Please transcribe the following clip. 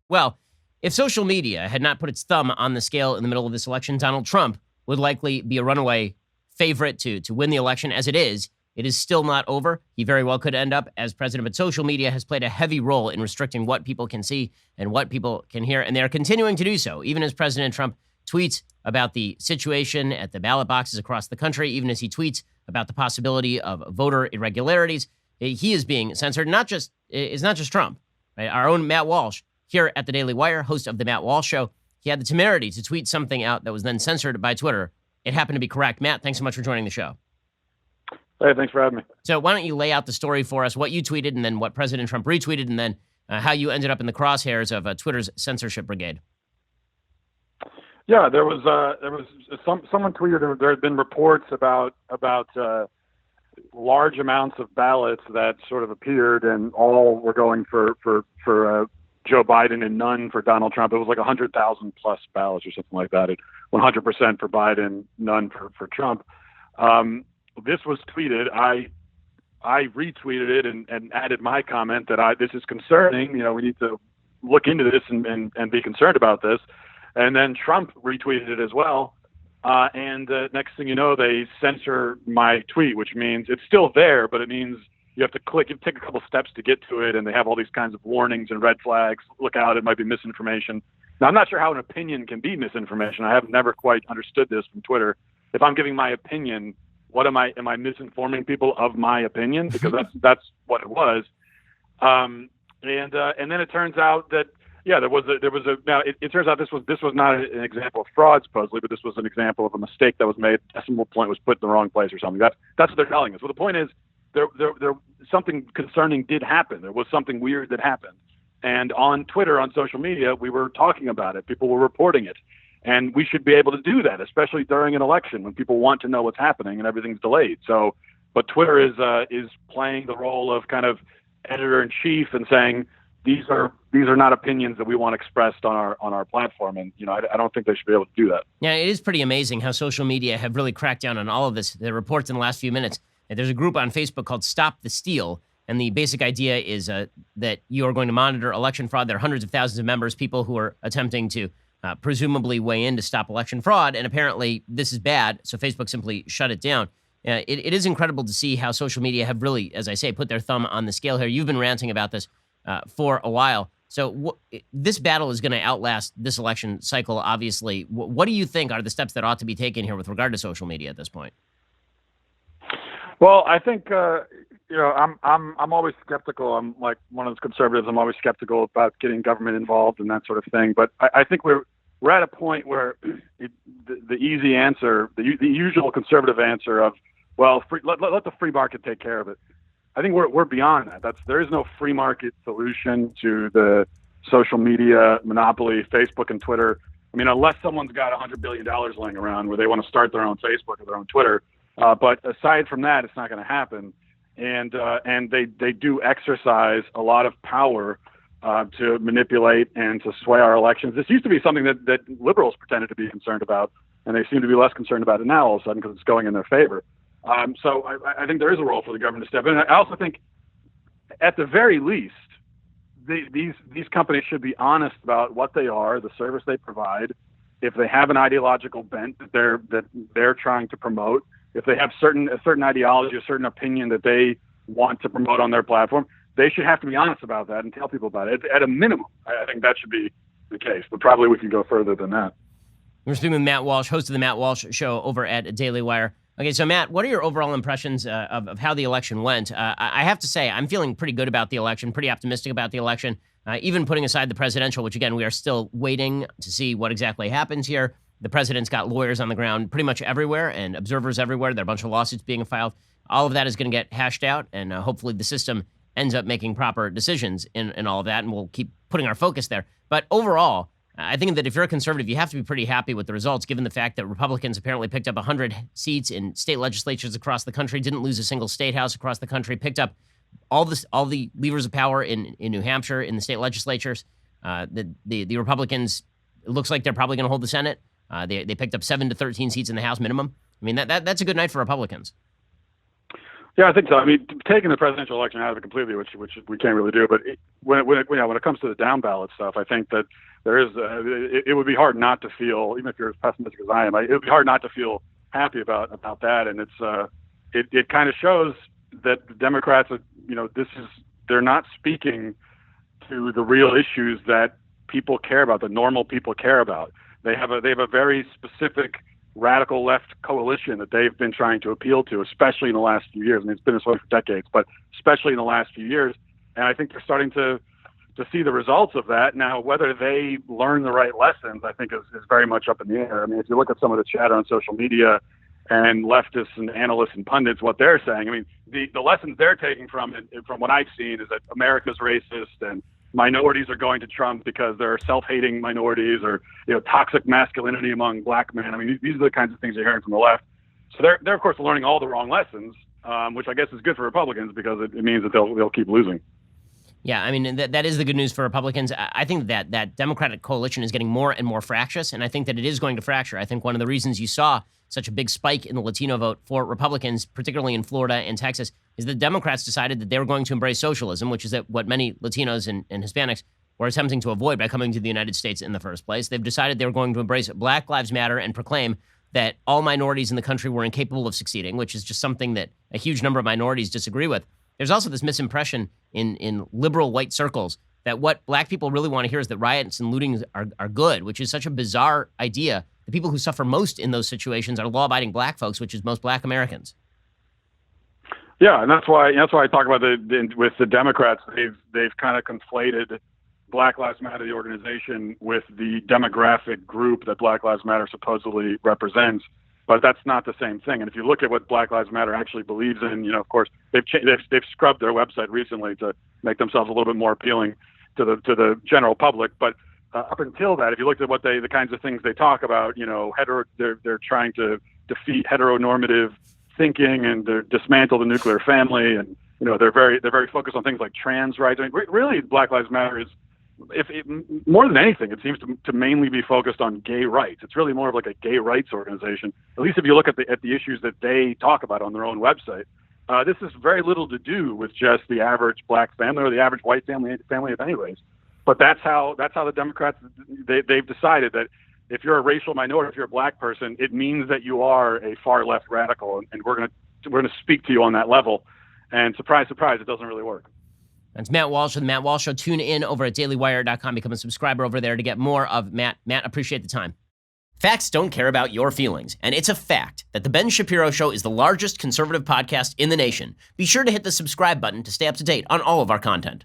Well, if social media had not put its thumb on the scale in the middle of this election, Donald Trump would likely be a runaway favorite to win the election. As it is still not over. He very well could end up as president, but social media has played a heavy role in restricting what people can see and what people can hear, and they're continuing to do so, even as President Trump tweets about the situation at the ballot boxes across the country, even as he tweets about the possibility of voter irregularities. He is being censored. It's not just Trump. Right? Our own Matt Walsh here at the Daily Wire, host of the Matt Walsh Show, he had the temerity to tweet something out that was then censored by Twitter. It happened to be correct. Matt, thanks so much for joining the show. Hey, thanks for having me. So why don't you lay out the story for us, what you tweeted and then what President Trump retweeted, and then how you ended up in the crosshairs of Twitter's censorship brigade. Yeah, there was someone tweeted there had been reports about large amounts of ballots that sort of appeared, and all were going for Joe Biden and none for Donald Trump. It was like 100,000 plus ballots or something like that. 100% for Biden, none for Trump. This was tweeted. I retweeted it and added my comment that this is concerning. We need to look into this and be concerned about this. And then Trump retweeted it as well. And next thing you know, they censor my tweet, which means it's still there, but it means you have to take a couple steps to get to it. And they have all these kinds of warnings and red flags. Look out, it might be misinformation. Now, I'm not sure how an opinion can be misinformation. I have never quite understood this from Twitter. If I'm giving my opinion, what am I misinforming people of my opinion? Because that's what it was. And then it turns out that, yeah, there was a now it turns out this was not an example of fraud supposedly, but this was an example of a mistake that was made. Decimal point was put in the wrong place or something. That's what they're telling us. Well, the point is there something concerning did happen. There was something weird that happened. And on Twitter, on social media, we were talking about it. People were reporting it. And we should be able to do that, especially during an election when people want to know what's happening and everything's delayed. So, but Twitter is playing the role of kind of editor in chief and saying these are not opinions that we want expressed on our platform. And I don't think they should be able to do that. Yeah, it is pretty amazing how social media have really cracked down on all of this. The reports in the last few minutes. There's a group on Facebook called Stop the Steal. And the basic idea is that you are going to monitor election fraud. There are hundreds of thousands of members, people who are attempting to presumably weigh in to stop election fraud. And apparently this is bad, so Facebook simply shut it down. It is incredible to see how social media have really, as I say, put their thumb on the scale here. You've been ranting about this for a while. So this battle is going to outlast this election cycle, obviously. What do you think are the steps that ought to be taken here with regard to social media at this point? Well, I think I'm always skeptical. I'm like one of those conservatives. I'm always skeptical about getting government involved and that sort of thing. But I think we're at a point where the easy answer, the usual conservative answer of, well, let the free market take care of it. I think we're beyond that. There is no free market solution to the social media monopoly, Facebook and Twitter. I mean, unless someone's got $100 billion laying around where they want to start their own Facebook or their own Twitter. But aside from that, it's not going to happen. And they do exercise a lot of power to manipulate and to sway our elections. This used to be something that liberals pretended to be concerned about, and they seem to be less concerned about it now all of a sudden because it's going in their favor. So I think there is a role for the government to step in. I also think, at the very least, these companies should be honest about what they are, the service they provide. If they have an ideological bent that they're trying to promote, if they have a certain ideology, a certain opinion that they want to promote on their platform, they should have to be honest about that and tell people about it. At a minimum, I think that should be the case. But probably we can go further than that. We're speaking with Matt Walsh, host of the Matt Walsh Show over at Daily Wire. Okay, so Matt, what are your overall impressions of how the election went? I have to say, I'm feeling pretty good about the election, pretty optimistic about the election, even putting aside the presidential, which, again, we are still waiting to see what exactly happens here. The president's got lawyers on the ground pretty much everywhere and observers everywhere. There are a bunch of lawsuits being filed. All of that is going to get hashed out, and hopefully the system ends up making proper decisions in all of that, and we'll keep putting our focus there. But overall, I think that if you're a conservative, you have to be pretty happy with the results, given the fact that Republicans apparently picked up 100 seats in state legislatures across the country, didn't lose a single state house across the country, picked up all the levers of power in New Hampshire in the state legislatures. The Republicans, it looks like they're probably going to hold the Senate. They picked up 7 to 13 seats in the House minimum. I mean, that's a good night for Republicans. Yeah, I think so. I mean, taking the presidential election out of it completely, which we can't really do, but when it comes to the down ballot stuff, I think that there is it would be hard not to feel, even if you're as pessimistic as I am, it would be hard not to feel happy about that, and it kind of shows that the Democrats, they're not speaking to the real issues that people care about, the normal people care about. They have a very specific radical left coalition that they've been trying to appeal to, especially in the last few years. I mean, it's been this way for decades, but especially in the last few years. And I think they're starting to see the results of that. Now, whether they learn the right lessons, I think is very much up in the air. I mean, if you look at some of the chatter on social media and leftists and analysts and pundits, what they're saying, I mean, the lessons they're taking from what I've seen is that America's racist and minorities are going to Trump because there are self-hating minorities, or toxic masculinity among black men. I mean, these are the kinds of things you're hearing from the left. So they're of course learning all the wrong lessons, which I guess is good for Republicans because it means that they'll keep losing. Yeah, I mean, that is the good news for Republicans. I think that Democratic coalition is getting more and more fractious, and I think that it is going to fracture. I think one of the reasons you saw such a big spike in the Latino vote for Republicans, particularly in Florida and Texas, is that Democrats decided that they were going to embrace socialism, which is what many Latinos and Hispanics were attempting to avoid by coming to the United States in the first place. They've decided they were going to embrace Black Lives Matter and proclaim that all minorities in the country were incapable of succeeding, which is just something that a huge number of minorities disagree with. There's also this misimpression in liberal white circles that what black people really want to hear is that riots and looting are good, which is such a bizarre idea. The people who suffer most in those situations are law-abiding black folks, which is most black Americans. Yeah, and that's why I talk about with the Democrats. They've kind of conflated Black Lives Matter, the organization, with the demographic group that Black Lives Matter supposedly represents. But that's not the same thing. And if you look at what Black Lives Matter actually believes in, of course, they've scrubbed their website recently to make themselves a little bit more appealing to the general public. But up until that, if you looked at the kinds of things they talk about, they're trying to defeat heteronormative thinking and dismantle the nuclear family, and they're very focused on things like trans rights. I mean, really, Black Lives Matter is, more than anything, it seems to mainly be focused on gay rights. It's really more of like a gay rights organization. At least if you look at the issues that they talk about on their own website. This has very little to do with just the average black family or the average white family of any race. But that's how the Democrats, they've decided that if you're a racial minority, if you're a black person, it means that you are a far left radical, and we're gonna speak to you on that level. And surprise, surprise, it doesn't really work. That's Matt Walsh with the Matt Walsh Show. Tune in over at dailywire.com. Become a subscriber over there to get more of Matt. Matt, appreciate the time. Facts don't care about your feelings, and it's a fact that The Ben Shapiro Show is the largest conservative podcast in the nation. Be sure to hit the subscribe button to stay up to date on all of our content.